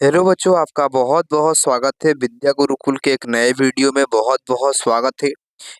Hello बच्चों, आपका बहुत बहुत स्वागत है विद्या गुरुकुल के एक नए वीडियो में। बहुत बहुत स्वागत है।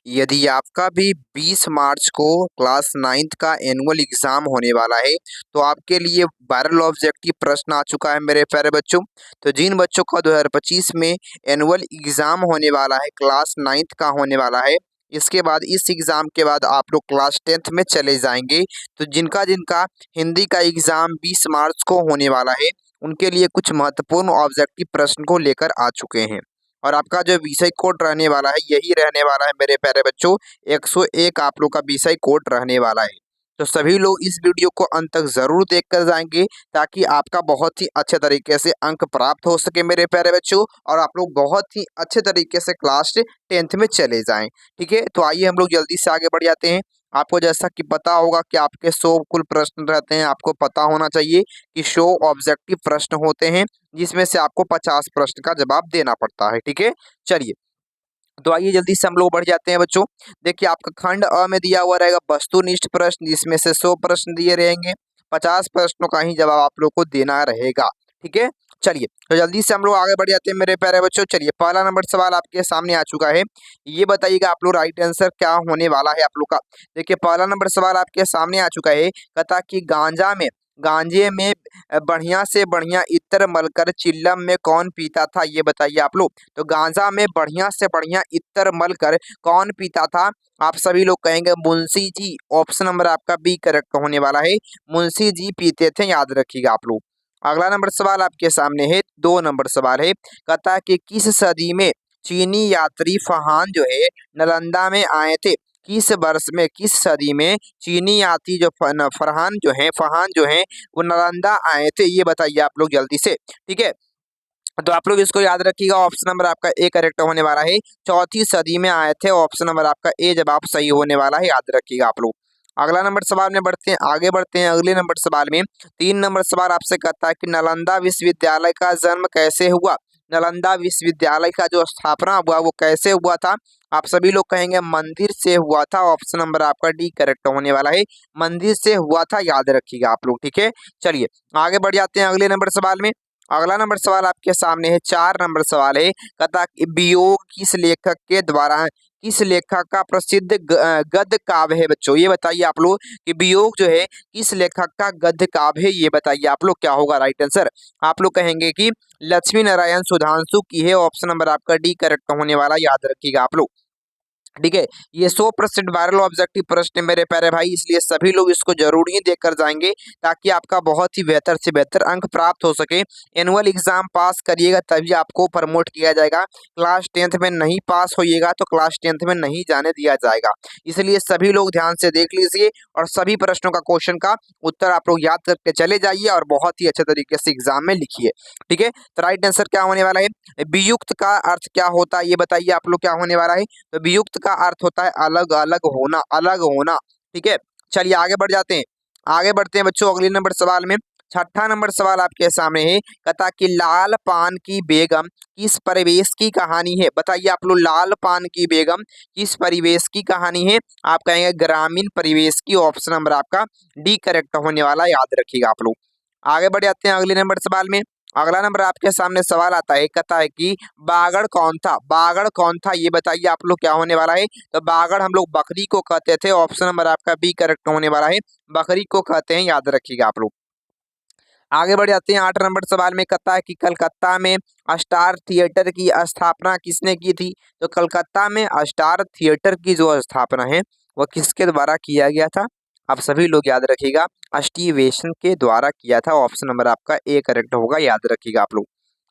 यदि आपका भी 20 मार्च को क्लास 9th का एनुअल एग्जाम होने वाला है तो आपके लिए वायरल ऑब्जेक्टिव प्रश्न आ चुका है मेरे प्यारे बच्चों। तो जिन बच्चों का 2025 में एनुअल एग्जाम होने वाला है, क्लास 9th का होने वाला है, इसके बाद इस एग्जाम के बाद आप लोग क्लास 10th में चले जाएंगे। तो जिनका जिनका हिंदी का एग्जाम 20 मार्च को होने वाला है उनके लिए कुछ महत्वपूर्ण ऑब्जेक्टिव प्रश्न को लेकर आ चुके हैं। और आपका जो विषय कोड रहने वाला है यही रहने वाला है मेरे प्यारे बच्चों। 101 आप लोग का विषय कोड रहने वाला है। तो सभी लोग इस वीडियो को अंत तक जरूर देख कर जाएंगे ताकि आपका बहुत ही अच्छे तरीके से अंक प्राप्त हो सके मेरे प्यारे बच्चों, और आप लोग बहुत ही अच्छे तरीके से क्लास 10th में चले जाएं। ठीक है, तो आइए हम लोग जल्दी से आगे बढ़ जाते हैं। आपको जैसा कि पता होगा कि आपके 100 कुल प्रश्न रहते हैं, आपको पता होना चाहिए कि 100 ऑब्जेक्टिव प्रश्न होते हैं जिसमें से आपको 50 प्रश्न का जवाब देना पड़ता है। ठीक है, चलिए तो आइए जल्दी से हम लोग बढ़ जाते हैं बच्चों। देखिए आपका खंड अ में दिया हुआ रहेगा वस्तुनिष्ठ प्रश्न, जिसमें से 100 प्रश्न दिए रहेंगे। 50 प्रश्नों का ही जवाब आप लोग को देना रहेगा। ठीक है, चलिए तो जल्दी से हम लोग आगे बढ़ जाते हैं मेरे प्यारे बच्चों। चलिए पहला नंबर सवाल आपके सामने आ चुका है। ये बताइएगा आप लोग राइट आंसर क्या होने वाला है आप लोग का। देखिए पहला नंबर सवाल आपके सामने आ चुका है। कहता कि गांजे में बढ़िया से बढ़िया इत्र मलकर चिल्लम में कौन पीता था, ये बताइए आप लोग। तो गांजा में बढ़िया से बढ़िया इत्र मलकर कौन पीता था? आप सभी लोग कहेंगे मुंशी जी। ऑप्शन नंबर आपका बी करेक्ट होने वाला है, मुंशी जी पीते थे, याद रखिएगा आप लोग। अगला नंबर सवाल आपके सामने है, 2 नंबर सवाल है। कहता है कि किस सदी में चीनी यात्री फहान जो है नालंदा में आए थे? किस वर्ष में, किस सदी में चीनी यात्री जो फरहान जो है वो नालंदा आए थे, ये बताइए आप लोग जल्दी से। ठीक है, तो आप लोग इसको याद रखिएगा। ऑप्शन नंबर आपका ए करेक्ट होने वाला है, 4वीं सदी में आए थे। ऑप्शन नंबर आपका ए जवाब सही होने वाला है, याद रखिएगा आप लोग। अगला नंबर सवाल में बढ़ते हैं, आगे बढ़ते हैं अगले नंबर सवाल में। 3 नंबर सवाल आपसे कहता है कि नालंदा विश्वविद्यालय का जन्म कैसे हुआ? नालंदा विश्वविद्यालय का जो स्थापना हुआ वो कैसे हुआ था? आप सभी लोग कहेंगे मंदिर से हुआ था। ऑप्शन नंबर आपका डी करेक्ट होने वाला है, मंदिर से हुआ था, याद रखिएगा आप लोग। ठीक है, चलिए आगे बढ़ जाते हैं अगले नंबर सवाल में। अगला नंबर सवाल आपके सामने है, 4 नंबर सवाल है। कहता कि वियोग किस लेखक के द्वारा, किस लेखक का प्रसिद्ध गद्य काव्य है बच्चों? ये बताइए आप लोग कि वियोग जो है किस लेखक का गद्य काव्य है, ये बताइए आप लोग क्या होगा राइट आंसर। आप लोग कहेंगे कि लक्ष्मी नारायण सुधांशु की है। ऑप्शन नंबर आपका डी करेक्ट होने वाला, याद रखिएगा आप लोग। ठीक है, ये 100% वायरल ऑब्जेक्टिव प्रश्न है मेरे प्यारे भाई, इसलिए सभी लोग इसको जरूर ही देखकर जाएंगे ताकि आपका बहुत ही बेहतर से बेहतर अंक प्राप्त हो सके। एनुअल एग्जाम पास करिएगा तभी आपको प्रमोट किया जाएगा। क्लास 10th में नहीं पास होइएगा तो क्लास 10th में नहीं जाने दिया जाएगा। इसलिए सभी लोग ध्यान से देख लीजिए और सभी प्रश्नों का क्वेश्चन का उत्तर आप लोग याद करके चले जाइए और बहुत ही अच्छे तरीके से एग्जाम में लिखिए। ठीक है, तो राइट आंसर क्या होने वाला है? वियुक्त का अर्थ क्या होता है, ये बताइए आप लोग क्या होने वाला है। तो वियुक्त का अर्थ होता है अलग अलग होना, अलग होना। ठीक है, चलिए आगे बढ़ जाते हैं। आगे बढ़ते हैं बच्चों अगले नंबर सवाल में। छठा नंबर सवाल आपके सामने है। कहता कि लाल पान की बेगम किस परिवेश की कहानी है? बताइए आप लोग, लाल पान की बेगम किस परिवेश की कहानी है? आप कहेंगे ग्रामीण परिवेश की। ऑप्शन नंबर आपका डी करेक्ट होने वाला, याद रखिएगा आप लोग। आगे बढ़ जाते हैं अगले नंबर सवाल में। अगला नंबर आपके सामने सवाल आता है, कहता है कि बागड़ कौन था? बागड़ कौन था, ये बताइए आप लोग क्या होने वाला है। तो बागड़ हम लोग बकरी को कहते थे। ऑप्शन नंबर आपका बी करेक्ट होने वाला है, बकरी को कहते हैं, याद रखिएगा आप लोग। आगे बढ़ जाते हैं 8 नंबर सवाल में। कहता है कि कलकत्ता में स्टार थिएटर की स्थापना किसने की थी? तो कलकत्ता में स्टार थिएटर की जो स्थापना है वह किसके द्वारा किया गया था? आप सभी लोग याद रखिएगा, स्टीव वेसन के द्वारा किया था। ऑप्शन नंबर आपका ए करेक्ट होगा, याद रखिएगा आप लोग।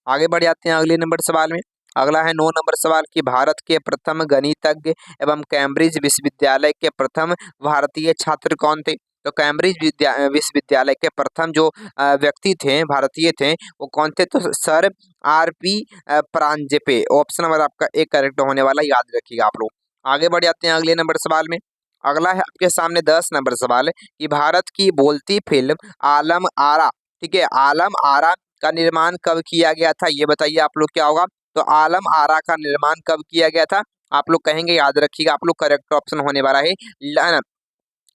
आगे बढ़ जाते हैं अगले नंबर सवाल में। अगला है 9 नंबर सवाल कि भारत के प्रथम गणितज्ञ एवं कैम्ब्रिज विश्वविद्यालय के प्रथम भारतीय छात्र कौन थे? तो कैम्ब्रिज विश्वविद्यालय के प्रथम जो व्यक्ति थे, भारतीय थे, वो कौन थे? तो sir R P. Paranjpe. Option number आपका ए करेक्ट होने वाला, याद रखिएगा आप लोग। आगे बढ़ जाते हैं अगले नंबर सवाल में। अगला है आपके सामने 10 नंबर सवाल कि भारत की बोलती फिल्म आलम आरा, ठीक है, आलम आरा का निर्माण कब किया गया था, ये बताइए आप लोग क्या होगा। तो आलम आरा का निर्माण कब किया गया था? आप लोग कहेंगे, याद रखिएगा आप लोग, करेक्ट ऑप्शन होने वाला है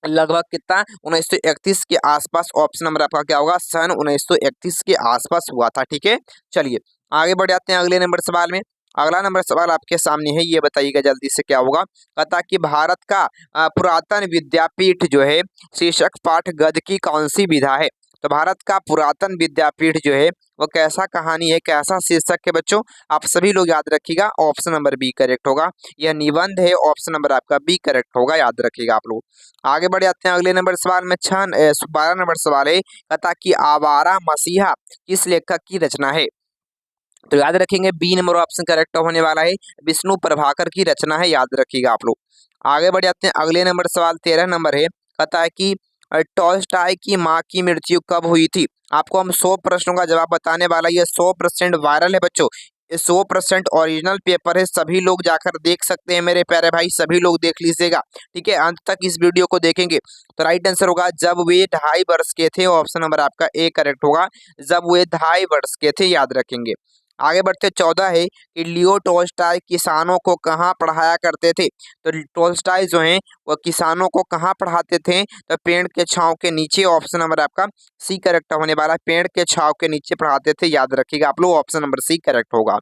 लगभग कितना 1931 के आसपास। ऑप्शन नंबर आपका क्या होगा, सन 1931 के आसपास हुआ था। ठीक है, चलिए आगे बढ़ जाते हैं अगले नंबर सवाल में। अगला नंबर सवाल आपके सामने है, ये बताइएगा जल्दी से क्या होगा। कहता कि भारत का पुरातन विद्यापीठ जो है शीर्षक पाठ गद्य की कौन सी विधा है। तो भारत का पुरातन विद्यापीठ जो है वो कैसा कहानी है, कैसा शीर्षक है बच्चों, आप सभी लोग याद रखिएगा। ऑप्शन नंबर बी करेक्ट होगा। यह निबंध है, ऑप्शन नंबर आपका बी करेक्ट होगा, याद रखिएगा आप लोग। आगे बढ़ जाते हैं अगले नंबर सवाल में। 12 नंबर सवाल है, कहता कि आवारा मसीहा किस लेखक की रचना है। तो याद रखेंगे बी नंबर ऑप्शन करेक्ट होने वाला है, विष्णु प्रभाकर की रचना है, याद रखिएगा आप लोग। आगे बढ़ जाते हैं अगले नंबर सवाल 13 नंबर है, कहता है कि टॉल्स्टॉय की माँ की मृत्यु कब हुई थी। आपको हम 100 प्रश्नों का जवाब बताने वाला, ये 100% वायरल है बच्चों, ये 100% ओरिजिनल पेपर है, सभी लोग जाकर देख सकते हैं मेरे प्यारे भाई, सभी लोग देख लीजिएगा। ठीक है, अंत तक इस वीडियो को देखेंगे तो राइट आंसर होगा जब वे 2.5 वर्ष के थे। ऑप्शन नंबर आपका ए करेक्ट होगा, जब वे 2.5 वर्ष के थे, याद रखेंगे। आगे बढ़ते 14 है कि लियो टॉल्स्टॉय किसानों को कहाँ पढ़ाया करते थे। तो टॉल्स्टॉय जो हैं वो किसानों को कहाँ पढ़ाते थे, तो पेड़ के छांव के नीचे। ऑप्शन नंबर आपका सी करेक्ट होने वाला है, पेड़ के छांव के नीचे पढ़ाते थे, याद रखिएगा आप लोग, ऑप्शन नंबर सी करेक्ट होगा।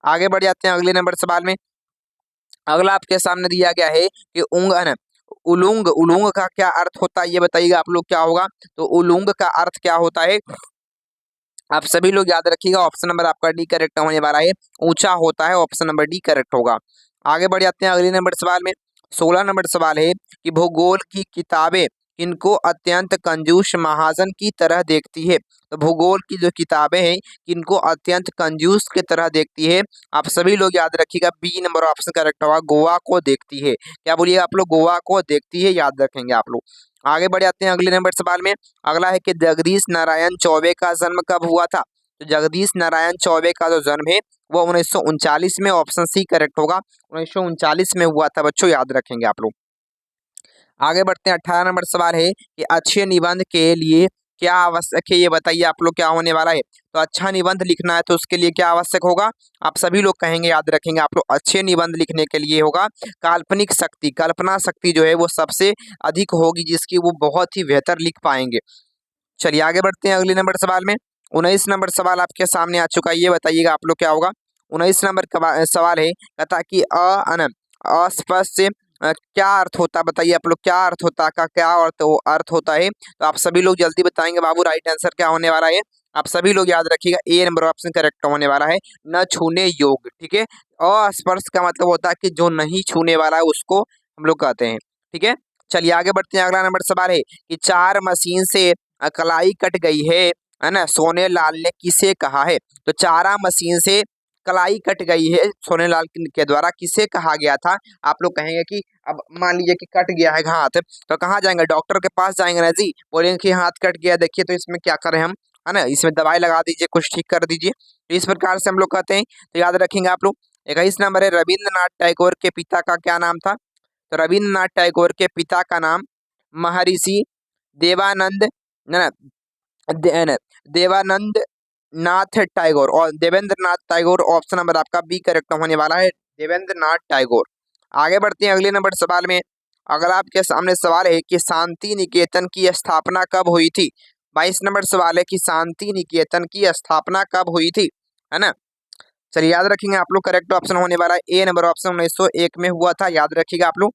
आगे बढ़ जाते हैं अगले नंबर सवाल में। अगला आपके सामने दिया गया है कि उलूंग उलूंग का क्या अर्थ होता है, ये बताइएगा आप लोग क्या होगा। तो उलूंग का अर्थ क्या होता है, आप सभी लोग याद रखिएगा। ऑप्शन नंबर आपका डी करेक्ट होने वाला है, ऊंचा होता है, ऑप्शन नंबर डी करेक्ट होगा। आगे बढ़ जाते हैं अगले नंबर सवाल में। 16 नंबर सवाल है कि भूगोल की किताबें किनको अत्यंत कंजूस महाजन की तरह देखती है। तो भूगोल की जो किताबें हैं किनको अत्यंत कंजूस की तरह देखती है, आप सभी लोग याद रखिएगा, बी नंबर ऑप्शन करेक्ट होगा, गोवा को देखती है। क्या बोलिए आप लोग, गोवा को देखती है, याद रखेंगे आप लोग। आगे बढ़ जाते हैं अगले नंबर सवाल में। अगला है कि जगदीश नारायण चौबे का जन्म कब हुआ था। तो जगदीश नारायण चौबे का जो जन्म है वो 1939 में, ऑप्शन सी करेक्ट होगा, 1939 में हुआ था बच्चों, याद रखेंगे आप लोग। आगे बढ़ते हैं 18 नंबर सवाल है कि अच्छे निबंध के लिए क्या आवश्यक है, ये बताइए आप लोग क्या होने वाला है। तो अच्छा निबंध लिखना है तो उसके लिए क्या आवश्यक होगा, आप सभी लोग कहेंगे, याद रखेंगे आप लोग, अच्छे निबंध लिखने के लिए होगा काल्पनिक शक्ति, कल्पना शक्ति जो है वो सबसे अधिक होगी, जिसकी वो बहुत ही बेहतर लिख पाएंगे। चलिए आगे बढ़ते हैं अगले नंबर सवाल में। 19 नंबर सवाल आपके सामने आ चुका है, ये बताइएगा आप लोग क्या होगा। 19 नंबर का सवाल है, कहता कि अस्पष्ट से क्या अर्थ होता है, बताइए आप लोग क्या अर्थ होता है, का क्या अर्थ होता है। तो आप सभी लोग जल्दी बताएंगे बाबू, राइट आंसर क्या होने वाला है, आप सभी लोग याद रखिएगा, ए नंबर ऑप्शन करेक्ट होने वाला है, न छूने योग्य। ठीक है, अस्पर्श का मतलब होता है कि जो नहीं छूने वाला है उसको हम लोग कहते हैं। ठीक है, चलिए आगे बढ़ते हैं। अगला नंबर सवाल है कि चार मशीन से कलाई कट गई है ना, सोने लाल ने किसे कहा है। तो चारा मशीन से कलाई कट गई है सोने लाल के द्वारा, किसे कहा गया था। आप लोग कहेंगे कि अब मान लीजिए कि कट गया है हाथ, तो कहाँ जाएंगे, डॉक्टर के पास जाएंगे ना जी, बोलेंगे कि हाथ कट गया, देखिए तो इसमें क्या करें हम, है ना, इसमें दवाई लगा दीजिए, कुछ ठीक कर दीजिए, तो इस प्रकार से हम लोग कहते हैं। तो याद रखेंगे आप लोग। 21 नंबर है, रविंद्रनाथ टैगोर के पिता का क्या नाम था। तो रविंद्रनाथ टैगोर के पिता का नाम महर्षि देवानंद न, न, देवानंद नाथ टैगोर और देवेंद्र नाथ टैगोर, ऑप्शन नंबर आपका बी करेक्ट होने वाला है, देवेंद्र नाथ टैगोर। आगे बढ़ते हैं अगले नंबर सवाल में। अगला आपके सामने सवाल है कि शांति निकेतन की स्थापना कब हुई थी। 22 नंबर सवाल है कि शांति निकेतन की स्थापना कब हुई थी, है ना। चलिए याद रखेंगे आप लोग, करेक्ट ऑप्शन होने वाला है ए नंबर ऑप्शन 1901 में हुआ था, याद रखिएगा आप लोग।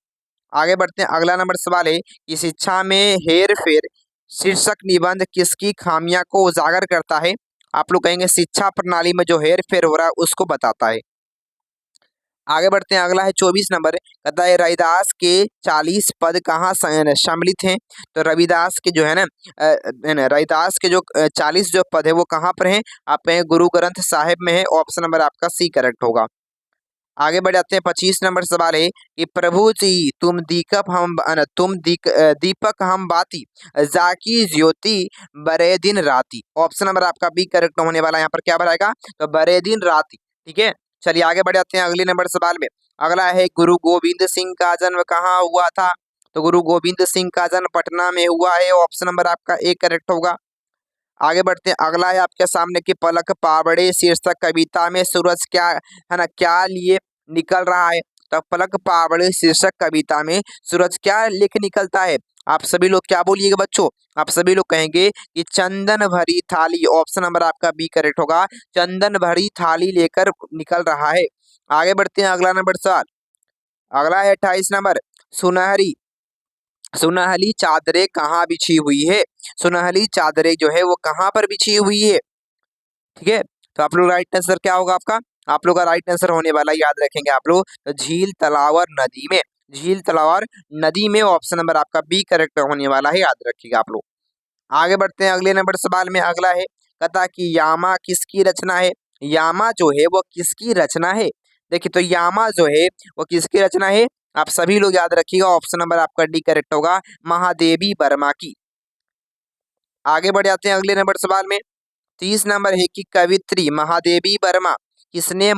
आगे बढ़ते हैं। अगला नंबर सवाल है कि शिक्षा में हेर फेर शीर्षक निबंध किसकी खामियां को उजागर करता है। आप लोग कहेंगे शिक्षा प्रणाली में जो हेर फेर हो रहा है उसको बताता है। आगे बढ़ते हैं। अगला है 24 नंबर, कहता है रविदास के 40 पद कहाँ सम्मिलित हैं। तो रविदास के जो है ना रविदास के जो 40 जो पद है वो कहाँ पर हैं, आप कहें गुरु ग्रंथ साहिब में है, ऑप्शन नंबर आपका सी करेक्ट होगा। आगे बढ़ जाते हैं। 25 नंबर सवाल है कि प्रभु जी दीपक हम बाती जाकी ज्योति बरे दिन राती, ऑप्शन नंबर आपका बी करेक्ट होने वाला है, यहाँ पर क्या भराएगा, तो बरे दिन राती। ठीक है, चलिए आगे बढ़ जाते हैं अगले नंबर सवाल में। अगला है गुरु गोविंद सिंह का जन्म कहाँ हुआ था। तो गुरु गोविंद सिंह का जन्म पटना में हुआ है, ऑप्शन नंबर आपका ए करेक्ट होगा। आगे बढ़ते हैं। अगला है आपके सामने की पलक पावड़े शीर्षक कविता में सूरज क्या है ना, क्या लिए निकल रहा है। तो पलक पावड़े शीर्षक कविता में सूरज क्या लेके निकलता है, आप सभी लोग क्या बोलिएगा बच्चों? आप सभी लोग कहेंगे कि चंदन भरी थाली, ऑप्शन नंबर आपका बी करेक्ट होगा। चंदन भरी थाली लेकर निकल रहा है। आगे बढ़ते हैं, अगला नंबर सवाल। अगला है 28 नंबर। सुनहरी सुनहली चादरें कहाँ बिछी हुई है? सुनहली चादरें जो है वो कहाँ पर बिछी हुई है? ठीक है, तो आप लोग राइट आंसर क्या होगा आपका? आप लोग का राइट आंसर होने वाला, याद रखेंगे आप लोग, तो झील, तालाब और नदी में। झील, तालाब और नदी में, ऑप्शन नंबर आपका बी करेक्ट होने वाला है, याद रखिएगा आप लोग। आगे बढ़ते हैं अगले नंबर सवाल में। अगला है, कथा की यामा किसकी रचना है? यामा जो है वो किसकी रचना है? देखिए, तो यामा जो है वो किसकी रचना है? आप सभी लोग याद रखिएगा, ऑप्शन नंबर आपका डी करेक्ट होगा, महादेवी वर्मा की। आगे बढ़ जाते हैं अगले नंबर सवाल में। 30 नंबर है कि कवित्री महादेवी वर्मा किसे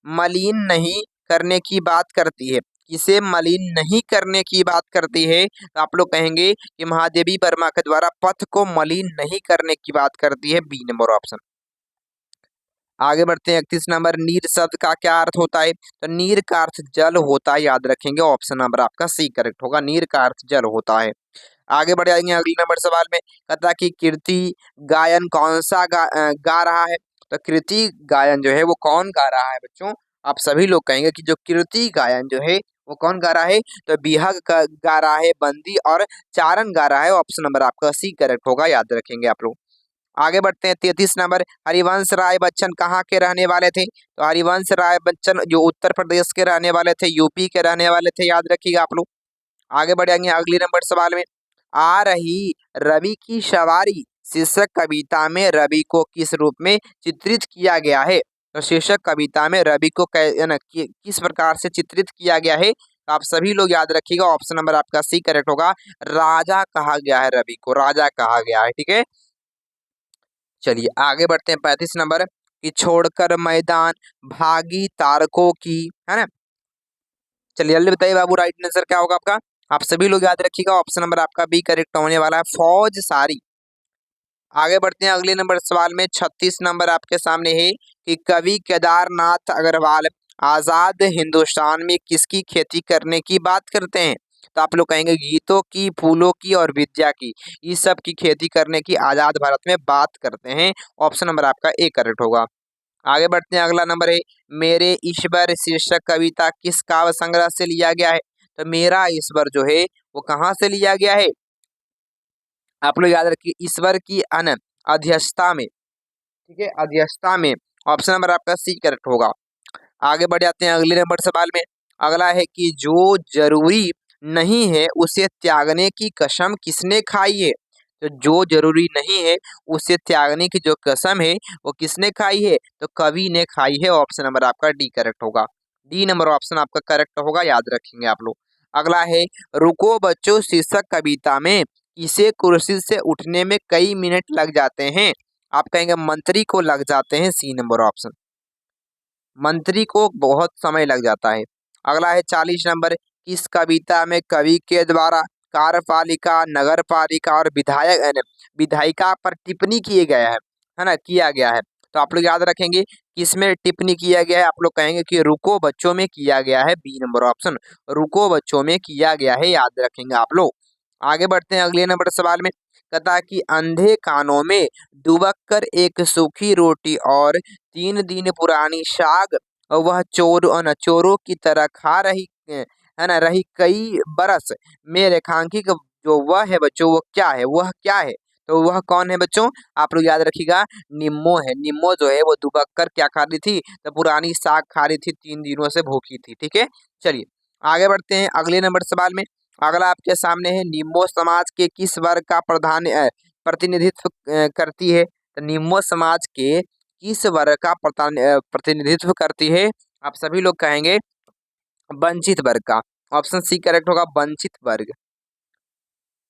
मलिन नहीं करने की बात करती है? किसे मलिन नहीं करने की बात करती है? तो आप लोग कहेंगे कि महादेवी वर्मा के द्वारा पथ को मलिन नहीं करने की बात करती है, बी नंबर ऑप्शन। आगे बढ़ते हैं 31 नंबर। नीर शब्द का क्या अर्थ होता है? तो नीर का अर्थ जल होता है, याद रखेंगे, ऑप्शन नंबर आपका सी करेक्ट होगा, नीर का अर्थ जल होता है। आगे बढ़ जाएंगे अगले नंबर सवाल में। कथा की कीर्ति गायन कौन सा गा रहा है? तो कीर्ति गायन जो है वो कौन गा रहा है बच्चों? आप सभी लोग कहेंगे कि जो कीर्ति गायन जो है वो कौन गा रहा है? तो बिहग गा रहा है, बंदी और चारण गा रहा है, ऑप्शन नंबर आपका सी करेक्ट होगा, याद रखेंगे आप लोग। आगे बढ़ते हैं 33 नंबर। हरिवंश राय बच्चन कहाँ के रहने वाले थे? तो हरिवंश राय बच्चन जो उत्तर प्रदेश के रहने वाले थे, यूपी के रहने वाले थे, याद रखिएगा आप लोग। आगे बढ़ेंगे अगले नंबर सवाल में। आ रही रवि की सवारी शीर्षक कविता में रवि को किस रूप में चित्रित किया गया है? तो शीर्षक कविता में रवि को किस प्रकार से चित्रित किया गया है? तो आप सभी लोग याद रखिएगा, ऑप्शन नंबर आपका सी करेक्ट होगा, राजा कहा गया है, रवि को राजा कहा गया है। ठीक है, चलिए आगे बढ़ते हैं 35 नंबर। कि छोड़कर मैदान भागी तारकों की, है ना? चलिए जल्दी बताइए बाबू, राइट आंसर क्या होगा आपका? आप सभी लोग याद रखिएगा, ऑप्शन नंबर आपका बी करेक्ट होने वाला है, फौज सारी। आगे बढ़ते हैं अगले नंबर सवाल में। 36 नंबर आपके सामने है कि कवि केदारनाथ अग्रवाल आजाद हिंदुस्तान में किसकी खेती करने की बात करते हैं? तो आप लोग कहेंगे गीतों की, फूलों की और विद्या की, इस सब की खेती करने की आजाद भारत में बात करते हैं, ऑप्शन नंबर आपका ए करेक्ट होगा। आगे बढ़ते हैं, अगला नंबर है, मेरे ईश्वर शीर्षक कविता किस काव्य संग्रह से लिया गया है? तो मेरा ईश्वर जो है वो कहाँ से लिया गया है? आप लोग याद रखिए, ईश्वर की अन अध्यक्षता में। ठीक है, अध्यक्षता में, ऑप्शन नंबर आपका सी करेक्ट होगा। आगे बढ़ जाते हैं अगले नंबर सवाल में। अगला है कि जो जरूरी नहीं है उसे त्यागने की कसम किसने खाई है? तो जो जरूरी नहीं है उसे त्यागने की जो कसम है वो किसने खाई है? तो कवि ने खाई है, ऑप्शन नंबर आपका डी करेक्ट होगा। डी नंबर ऑप्शन आपका करेक्ट होगा, याद रखेंगे आप लोग। अगला है, रुको बच्चों शीर्षक कविता में इसे कुर्सी से उठने में कई मिनट लग जाते हैं? आप कहेंगे मंत्री को लग जाते हैं, सी नंबर ऑप्शन, मंत्री को बहुत समय लग जाता है। अगला है 40 नंबर। किस कविता में कवि के द्वारा कार्यपालिका, नगर पालिका और विधायिका पर टिप्पणी किए गया है ना, किया गया है? तो आप लोग याद रखेंगे किसमें टिप्पणी किया गया है? आप लोग कहेंगे कि रुको बच्चों में किया गया है, बी नंबर ऑप्शन, रुको बच्चों में किया गया है, याद रखेंगे आप लोग। आगे बढ़ते हैं अगले नंबर सवाल में। कथा की अंधे कानों में दुबक कर एक सूखी रोटी और 3 दिन पुरानी साग वह चोरों की तरह खा रही है ना, रही कई बरस में रेखांकित, जो वह है बच्चों वो क्या है? वह क्या है? तो वह कौन है बच्चों? आप लोग याद रखिएगा, निम्मो है। निम्मो जो है वो दुबक कर क्या खा रही थी? तो पुरानी साग खा रही थी, 3 दिनों से भूखी थी। ठीक है, चलिए आगे बढ़ते हैं अगले नंबर सवाल में। अगला आपके सामने है, निम्मो समाज के किस वर्ग का प्रतिनिधित्व करती है? तो निम्मो समाज के किस वर्ग का प्रतिनिधित्व करती है? आप सभी लोग कहेंगे वंचित वर्ग का, ऑप्शन सी करेक्ट होगा, वंचित वर्ग।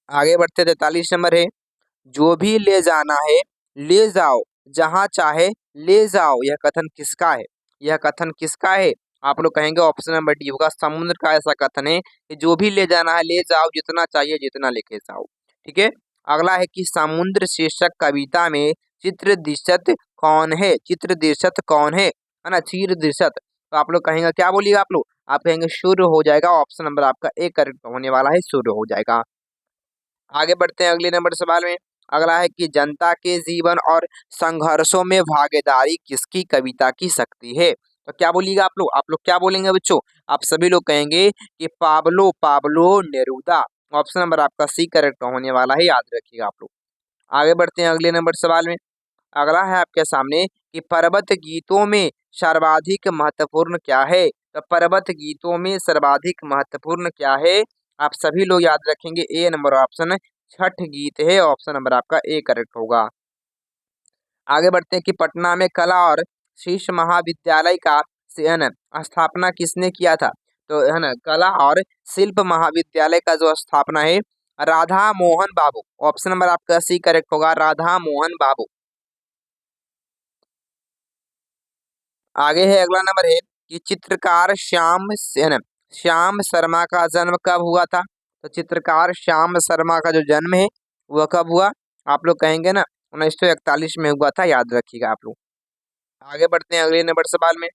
आगे बढ़ते 43 नंबर है, जो भी ले जाना है ले जाओ, जहां चाहे ले जाओ, यह कथन किसका है? यह कथन किसका है? आप लोग कहेंगे ऑप्शन नंबर डी होगा, समुद्र का ऐसा कथन है कि जो भी ले जाना है ले जाओ, जितना चाहिए जितना लेके जाओ। ठीक है, अगला है कि समुद्र शीर्षक कविता में चित्र दिशत कौन है? चित्र दिशत कौन है ना, चीर दिशत। तो आप लोग कहेंगे क्या बोलिएगा आप लोग? आप कहेंगे सूर्य हो जाएगा। ऑप्शन नंबर आपका ए करेक्ट होने वाला है, सूर्य हो जाएगा। आगे बढ़ते हैं अगले नंबर सवाल में। अगला है कि जनता के जीवन और संघर्षों में भागीदारी किसकी कविता की शक्ति है। तो क्या बोलिएगा आप लोग क्या बोलेंगे बच्चों? आप सभी लोग कहेंगे कि Pablo Pablo Neruda. Option number आपका सी करेक्ट होने वाला है, याद रखिएगा आप लोग। आगे बढ़ते हैं अगले नंबर सवाल में। अगला है आपके सामने कि पर्वत गीतों में सर्वाधिक महत्वपूर्ण क्या है। तो पर्वत गीतों में सर्वाधिक महत्वपूर्ण क्या है? आप सभी लोग याद रखेंगे ए नंबर ऑप्शन छठ गीत है। ऑप्शन नंबर आपका ए करेक्ट होगा। आगे बढ़ते हैं कि पटना में कला और शीर्ष महाविद्यालय का है ना स्थापना किसने किया था। तो है ना कला और शिल्प महाविद्यालय का जो स्थापना है राधा मोहन बाबू। ऑप्शन नंबर आपका सी करेक्ट होगा, राधा मोहन बाबू। आगे है अगला नंबर है कि चित्रकार श्याम शर्मा का जन्म कब हुआ था। तो चित्रकार श्याम शर्मा का जो जन्म है वह कब हुआ? आप लोग कहेंगे ना 1941 में हुआ था, याद रखिएगा आप लोग। आगे बढ़ते हैं अगले नंबर सवाल में।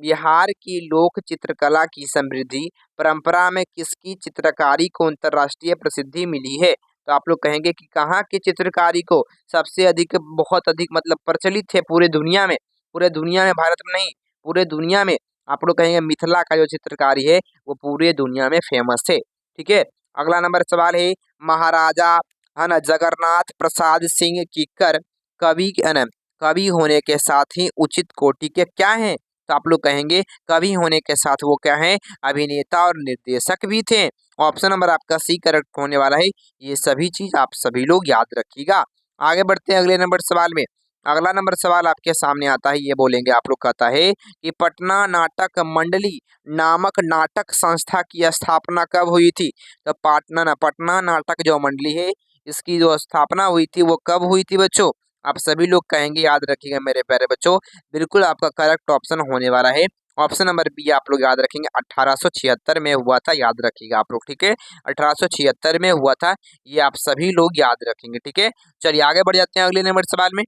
बिहार की लोक चित्रकला की समृद्धि परंपरा में किसकी चित्रकारी को अंतर्राष्ट्रीय प्रसिद्धि मिली है। तो आप लोग कहेंगे कि कहाँ की चित्रकारी को सबसे अधिक, बहुत अधिक मतलब प्रचलित है पूरे दुनिया में। पूरे दुनिया में, भारत में नहीं, पूरे दुनिया में। आप लोग कहेंगे मिथिला का जो चित्रकारी है वो पूरे दुनिया में फेमस है। ठीक है। अगला नंबर सवाल है महाराजा है ना जगन्नाथ प्रसाद सिंह किक्कर कवि है ना कवि होने के साथ ही उचित कोटि के क्या हैं। तो आप लोग कहेंगे कवि होने के साथ वो क्या है? अभिनेता और निर्देशक भी थे। ऑप्शन नंबर आपका सी करेक्ट होने वाला है। ये सभी चीज आप सभी लोग याद रखिएगा। आगे बढ़ते हैं अगले नंबर सवाल में। अगला नंबर सवाल आपके सामने आता है, ये बोलेंगे आप लोग, कहता है कि पटना नाटक मंडली नामक नाटक संस्था की स्थापना कब हुई थी। तो पटना नाटक जो मंडली है इसकी जो स्थापना हुई थी वो कब हुई थी बच्चों? आप सभी लोग कहेंगे, याद रखिएगा मेरे प्यारे बच्चों, बिल्कुल आपका करेक्ट ऑप्शन होने वाला है ऑप्शन नंबर बी। आप लोग याद रखेंगे 1876 में हुआ था, याद रखिएगा आप लोग। ठीक है, 1876 में हुआ था, ये आप सभी लोग याद रखेंगे। ठीक है, चलिए आगे बढ़ जाते हैं अगले नंबर सवाल में।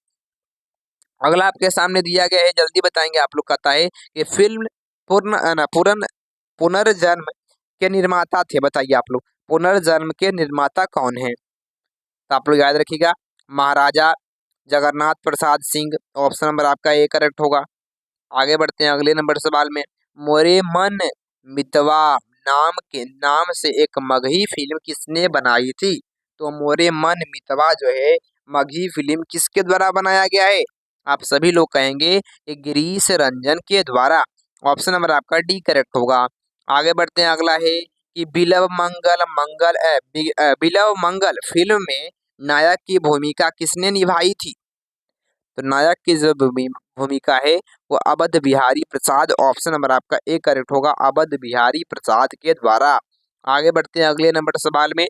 अगला आपके सामने दिया गया है, जल्दी बताएंगे आप लोग। कहता है कि फिल्म पूर्ण पुनर्जन्म के निर्माता थे, बताइए आप लोग पुनर्जन्म के निर्माता कौन है। तो आप लोग याद रखिएगा महाराजा जगन्नाथ प्रसाद सिंह। ऑप्शन नंबर आपका ए करेक्ट होगा। आगे बढ़ते हैं अगले नंबर सवाल में। मोरे मन मितवा नाम से एक मगही फिल्म किसने बनाई थी। तो मोरे मन मितवा जो है मगही फिल्म किसके द्वारा बनाया गया है? आप सभी लोग कहेंगे कि गिरीश रंजन के द्वारा। ऑप्शन नंबर आपका डी करेक्ट होगा। आगे बढ़ते हैं, अगला है कि बिलव मंगल फिल्म में नायक की भूमिका किसने निभाई थी। तो नायक की जो भूमिका है वो अवध बिहारी प्रसाद। ऑप्शन नंबर आपका ए करेक्ट होगा, अवध बिहारी प्रसाद के द्वारा। आगे बढ़ते हैं अगले नंबर सवाल में।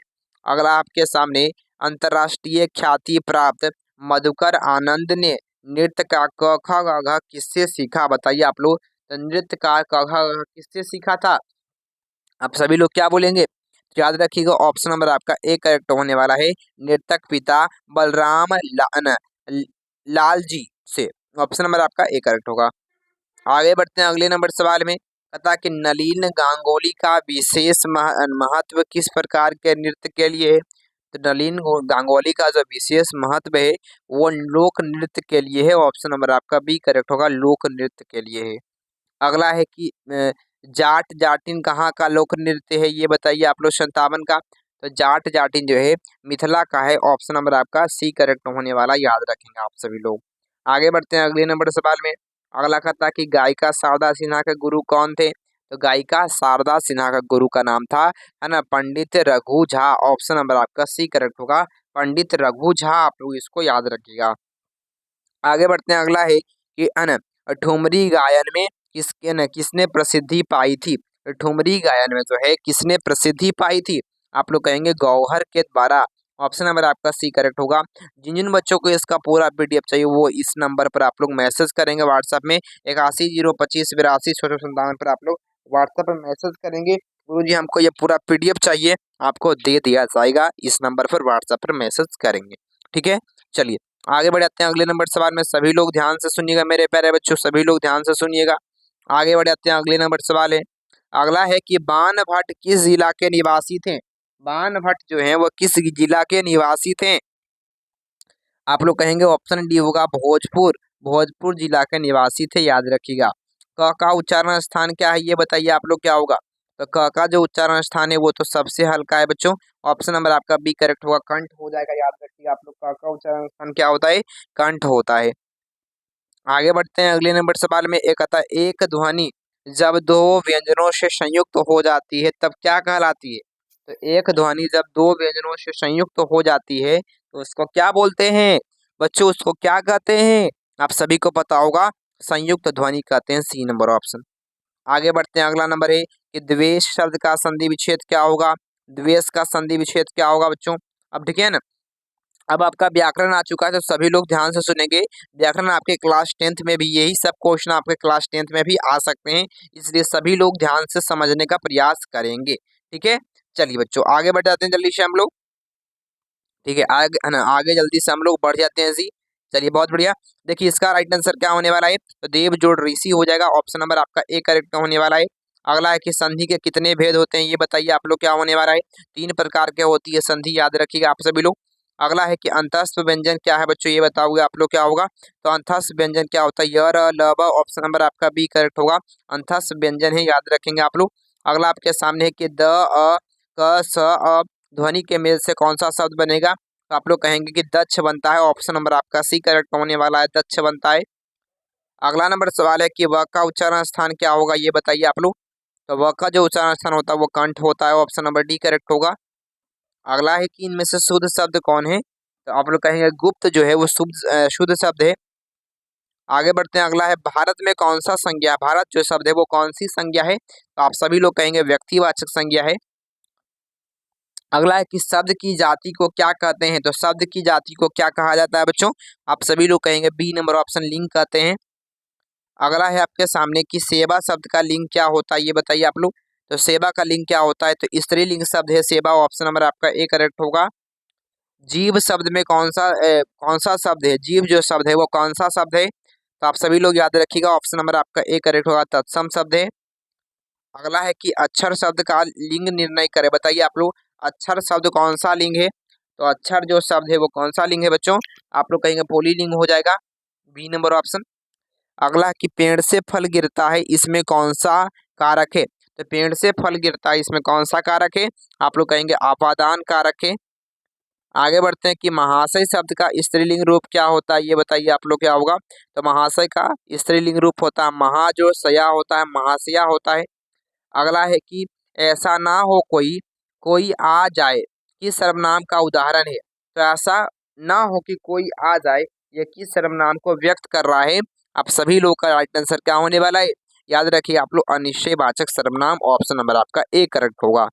अगला आपके सामने अंतर्राष्ट्रीय ख्याति प्राप्त मधुकर आनंद ने नृत्य का क ख ग घ किससे सीखा, बताइए आप लोग। तो नृत्य का क ख ग घ किससे सीखा था? आप सभी लोग क्या बोलेंगे? तो याद रखिएगा ऑप्शन नंबर आपका ए करेक्ट होने वाला है, नृतक पिता बलराम लाल जी से। ऑप्शन नंबर आपका ए करेक्ट होगा। आगे बढ़ते हैं अगले नंबर सवाल में। पता कि नलिन गांगुली का विशेष महत्व किस प्रकार के नृत्य के लिए है। तो गांगुली का जो विशेष महत्व है वो लोक नृत्य के लिए है। ऑप्शन नंबर आपका बी करेक्ट होगा, लोक नृत्य के लिए है। अगला है कि जाट जाटिन कहाँ का लोक नृत्य है, ये बताइए आप लोग। 57 का। तो जाट जाटिन जो है मिथिला का है। ऑप्शन नंबर आपका सी करेक्ट होने वाला, याद रखेंगे आप सभी लोग। आगे बढ़ते हैं अगले नंबर सवाल में। अगला कहता कि गायिका शारदा सिन्हा के गुरु कौन थे। तो गायिका शारदा सिन्हा का गुरु का नाम था है ना पंडित रघु झा। ऑप्शन नंबर आपका सी करेक्ट होगा, पंडित रघु झा। आप लोग इसको याद रखिएगा। आगे बढ़ते हैं, अगला है कि अन ठुमरी गायन में किसने प्रसिद्धि पाई थी। ठुमरी गायन में जो है किसने प्रसिद्धि पाई थी। आप लोग कहेंगे गौहर के द्वारा। ऑप्शन नंबर आपका सी करेक्ट होगा। जिन जिन बच्चों को इसका पूरा पीडीएफ चाहिए वो इस नंबर पर आप लोग मैसेज करेंगे व्हाट्सएप में 81 025 82 पर आप लोग व्हाट्सएप पर मैसेज करेंगे गुरुजी हमको ये पूरा पीडीएफ चाहिए, आपको दे दिया जाएगा। इस नंबर पर व्हाट्सएप पर मैसेज करेंगे। ठीक है, चलिए आगे बढ़ जाते हैं अगले नंबर सवाल में। सभी लोग ध्यान से सुनिएगा मेरे प्यारे बच्चों, सभी लोग ध्यान से सुनिएगा। आगे बढ़ जाते हैं, अगले नंबर सवाल है अगला है कि बाणभट्ट किस जिला के निवासी थे। बाणभट्ट जो है वो किस जिला के निवासी थे। आप लोग कहेंगे ऑप्शन डी होगा भोजपुर। भोजपुर जिला के निवासी थे, याद रखिएगा। क का उच्चारण स्थान क्या है ये बताइए आप लोग क्या होगा। तो क का जो उच्चारण स्थान है वो तो सबसे हल्का है बच्चों। ऑप्शन नंबर आपका बी करेक्ट होगा, कंठ हो जाएगा, याद रखिएगा आप लोग। क का उच्चारण स्थान क्या होता है, कंठ होता है। आगे बढ़ते हैं अगले नंबर सवाल में। एक आता है एक ध्वनि जब दो व्यंजनों से संयुक्त हो जाती है तब क्या कहलाती है। तो एक ध्वनि जब दो व्यंजनों से संयुक्त हो जाती है तो उसको क्या बोलते हैं बच्चों, उसको क्या कहते हैं, आप सभी को पता होगा, संयुक्त ध्वनि कहते हैं। C number option. आगे बढ़ते हैं अगला नंबर है कि द्वेष शब्द का संधि विच्छेद क्या होगा। द्वेष का संधि विच्छेद क्या होगा बच्चों। अब ठीक है ना, अब आपका व्याकरण आ चुका है तो सभी लोग ध्यान से सुनेंगे। व्याकरण आपके क्लास 10th में भी यही सब क्वेश्चन आपके क्लास 10th में भी आ सकते हैं, इसलिए सभी लोग ध्यान से समझने का प्रयास करेंगे। ठीक है, चलिए बच्चों आगे बढ़ जाते हैं जल्दी से हम लोग। ठीक है, आगे है ना, आगे जल्दी से हम लोग बढ़ जाते हैं जी। चलिए बहुत बढ़िया। देखिए इसका राइट आंसर क्या होने वाला है, तो देव जोड़ ऋषि हो जाएगा। ऑप्शन नंबर आपका ए करेक्ट होने वाला है। अगला है कि संधि के कितने भेद होते हैं ये बताइए आप लोग क्या होने वाला है। 3 प्रकार के होती है संधि, याद रखिएगा आप सभी लोग। अगला है कि अंतस्थ व्यंजन क्या है बच्चों, ये बताओगे आप लोग क्या होगा। तो अंतस्थ व्यंजन क्या होता है, य र ल ब। ऑप्शन नंबर आपका बी करेक्ट होगा, अंतस्थ व्यंजन है, याद रखेंगे आप लोग। अगला आपके सामने है कि द अ क स अ ध्वनि के मेल से कौन सा शब्द बनेगा। तो आप लोग कहेंगे कि दक्ष बनता है। ऑप्शन नंबर आपका सी करेक्ट होने वाला है, दक्ष बनता है। अगला नंबर सवाल है कि व का उच्चारण स्थान क्या होगा ये बताइए आप लोग। तो व का जो उच्चारण स्थान होता है वो कंठ होता है। ऑप्शन नंबर डी करेक्ट होगा। अगला है कि इनमें से शुद्ध शब्द कौन है। तो आप लोग कहेंगे गुप्त जो है वो शुद्ध शब्द है। आगे बढ़ते हैं, अगला है भारत में कौन सा संज्ञा, भारत जो शब्द है वो कौन सी संज्ञा है। तो आप सभी लोग कहेंगे व्यक्तिवाचक संज्ञा है। अगला है कि शब्द की जाति को क्या कहते हैं। तो शब्द की जाति को क्या कहा जाता है बच्चों, आप सभी लोग कहेंगे बी नंबर ऑप्शन लिंग कहते हैं। अगला है आपके सामने कि सेवा शब्द का लिंग क्या होता है ये बताइए आप लोग। तो सेवा का लिंग क्या होता है, तो स्त्रीलिंग शब्द है सेवा। ऑप्शन नंबर आपका ए करेक्ट होगा। जीव शब्द में कौन सा शब्द है, जीव जो शब्द है वो कौन सा शब्द है। तो आप सभी लोग याद रखिएगा, ऑप्शन नंबर आपका ए करेक्ट होगा, तत्सम शब्द है। अगला है कि अक्षर शब्द का लिंग निर्णय करें, बताइए आप लोग अक्षर शब्द कौन सा लिंग है। तो अक्षर जो शब्द है वो कौन सा लिंग है बच्चों, आप लोग कहेंगे पुल्लिंग हो जाएगा, बी नंबर ऑप्शन। अगला है कि पेड़ से फल गिरता है इसमें कौन सा कारक है। तो पेड़ से फल गिरता है इसमें कौन सा कारक है, आप लोग कहेंगे अपादान कारक है। आगे बढ़ते हैं कि महाशय शब्द का स्त्रीलिंग रूप क्या होता है ये बताइए आप लोग क्या होगा। तो महाशय का स्त्रीलिंग रूप होता है महा, जो शया होता है महाशया होता है। अगला है कि ऐसा ना हो कोई कोई आ जाए, किस सर्वनाम का उदाहरण है। तो ऐसा ना हो कि कोई आ जाए, ये किस सर्वनाम को व्यक्त कर रहा है। आप सभी लोग का राइट आंसर क्या होने वाला है, याद रखिए आप लोग अनिश्चयवाचक सर्वनाम। ऑप्शन नंबर आपका ए करेक्ट होगा।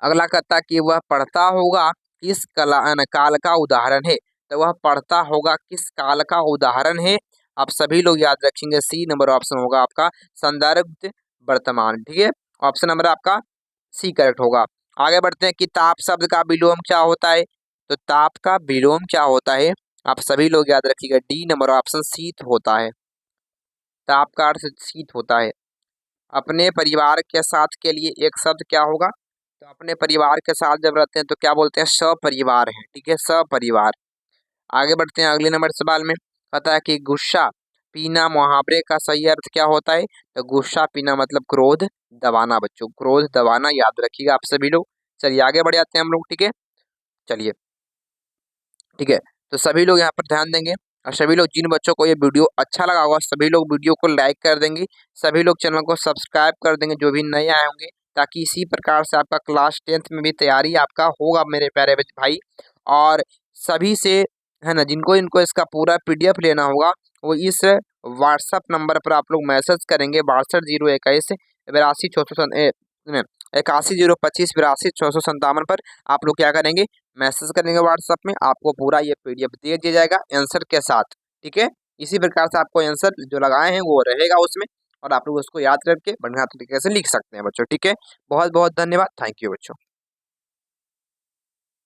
अगला कहता कि वह पढ़ता होगा किस काल का उदाहरण है। तो वह पढ़ता होगा किस काल का उदाहरण है, आप सभी लोग याद रखेंगे सी नंबर ऑप्शन होगा आपका संदर्भ वर्तमान। ठीक है, ऑप्शन नंबर आपका सी करेक्ट होगा। आगे बढ़ते हैं कि ताप शब्द का विलोम क्या होता है। तो ताप का विलोम क्या होता है, आप सभी लोग याद रखिएगा डी नंबर ऑप्शन शीत होता है। ताप का अर्थ शीत होता है। अपने परिवार के साथ के लिए एक शब्द क्या होगा। तो अपने परिवार के साथ जब रहते हैं तो क्या बोलते हैं, सपरिवार है। ठीक है, सपरिवार। आगे बढ़ते हैं अगले नंबर सवाल में। कहता है कि गुस्सा पीना मुहावरे का सही अर्थ क्या होता है। तो गुस्सा पीना मतलब क्रोध दबाना बच्चों, क्रोध दबाना, याद रखिएगा आप सभी लोग। चलिए आगे बढ़ जाते हैं हम लोग। ठीक है, चलिए ठीक है, तो सभी लोग यहाँ पर ध्यान देंगे और सभी लोग जिन बच्चों को ये वीडियो अच्छा लगा होगा सभी लोग वीडियो को लाइक कर देंगे, सभी लोग चैनल को सब्सक्राइब कर देंगे जो भी नए आए होंगे, ताकि इसी प्रकार से आपका क्लास 10th में भी तैयारी आपका होगा मेरे प्यारे भाई। और सभी से है ना, जिनको इनको इसका पूरा PDF लेना होगा वो इस व्हाट्सअप नंबर पर आप लोग मैसेज करेंगे 620181 पर आप लोग क्या करेंगे, मैसेज करेंगे व्हाट्सअप में, आपको पूरा ये PDF दे दिया जाएगा आंसर के साथ। ठीक है, इसी प्रकार से आपको आंसर जो लगाए हैं वो रहेगा उसमें, और आप लोग उसको याद करके बढ़िया तरीके से लिख सकते हैं बच्चों। ठीक है, बहुत बहुत धन्यवाद, थैंक यू बच्चों।